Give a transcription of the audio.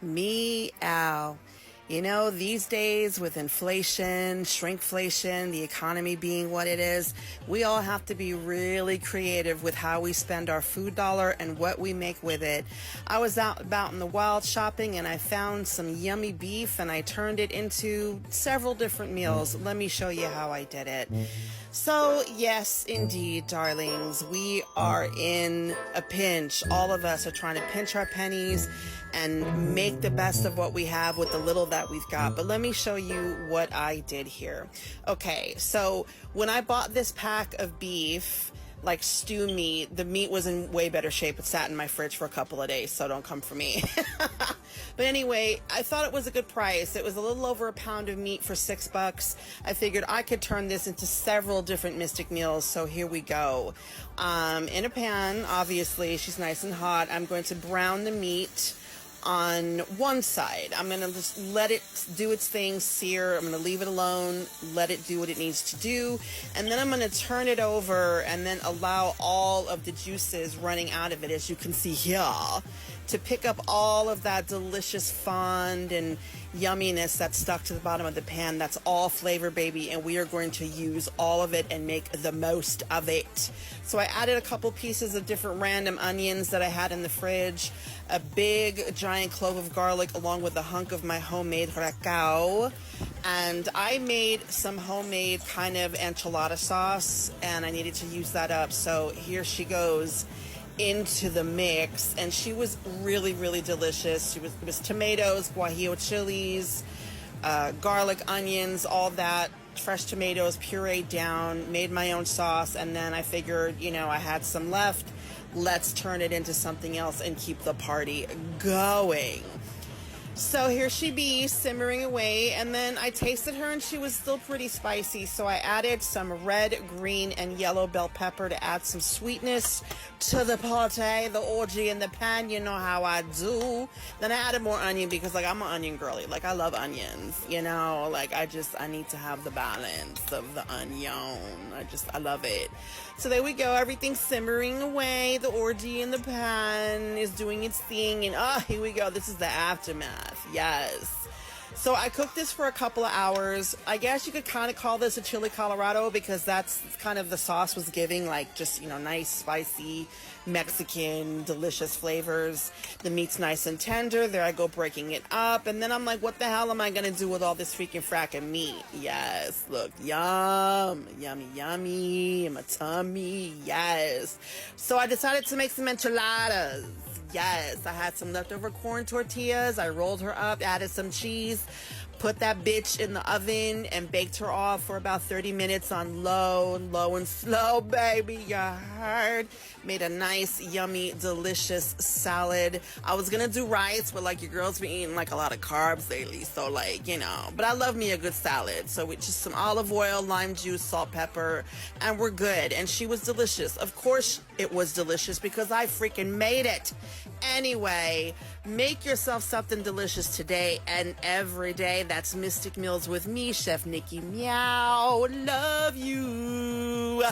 Meow. You know, these days with inflation, shrinkflation, the economy being what it is, we all have to be really creative with how we spend our food dollar and what we make with it. I was out about in the wild shopping and I found some yummy beef and I turned it into several different meals. Let me show you how I did it. So, yes, indeed, darlings, we are in a pinch. All of us are trying to pinch our pennies and make the best of what we have with the little that we've got. But let me show you what I did here. Okay, so when I bought this pack of beef, like stew meat, the meat was in way better shape. It sat in my fridge for a couple of days, so don't come for me. But anyway, I thought it was a good price. It was a little over a pound of meat for $6. I figured I could turn this into several different Mystic meals, so here we go. In a pan, obviously, she's nice and hot. I'm going to brown the meat on one side. I'm going to just let it do its thing, sear. I'm going to leave it alone, let it do what it needs to do. And then I'm going to turn it over and then allow all of the juices running out of it, as you can see here, to pick up all of that delicious fond and yumminess that's stuck to the bottom of the pan. That's all flavor, baby, and we are going to use all of it and make the most of it. So I added a couple pieces of different random onions that I had in the fridge, a big giant clove of garlic along with a hunk of my homemade racao, and I made some homemade kind of enchilada sauce and I needed to use that up, so here she goes into the mix, and she was really, really delicious. It was tomatoes, guajillo chilies, garlic, onions, all that, fresh tomatoes pureed down, made my own sauce, and then I figured, you know, I had some left. Let's turn it into something else and keep the party going. So here she be, simmering away, and then I tasted her and she was still pretty spicy, so I added some red, green, and yellow bell pepper to add some sweetness to the party, the orgy in the pan. You know how I do. Then I added more onion because, like, I'm an onion girly. Like, I love onions, you know? Like, I need to have the balance of the onion. I love it. So there we go. Everything's simmering away. The orgy in the pan is doing its thing, and here we go. This is the aftermath. Yes. So I cooked this for a couple of hours. I guess you could kind of call this a chili Colorado because that's kind of the sauce was giving, like, just, you know, nice, spicy, Mexican, delicious flavors. The meat's nice and tender. There I go breaking it up. And then I'm like, what the hell am I going to do with all this freaking fracking meat? Yes. Look, yum. Yummy, yummy. In my tummy. Yes. So I decided to make some enchiladas. Yes, I had some leftover corn tortillas. I rolled her up, added some cheese, put that bitch in the oven, and baked her off for about 30 minutes on low and slow, baby. You heard? Made a nice, yummy, delicious salad. I was gonna do rice, but, like, your girl's been eating, like, a lot of carbs lately, so, like, you know. But I love me a good salad. So with just some olive oil, lime juice, salt, pepper, and we're good. And she was delicious. Of course it was delicious because I freaking made it. Anyway, make yourself something delicious today and every day. That's Mystic Meals with me, Chef Nikki Meow. Love you.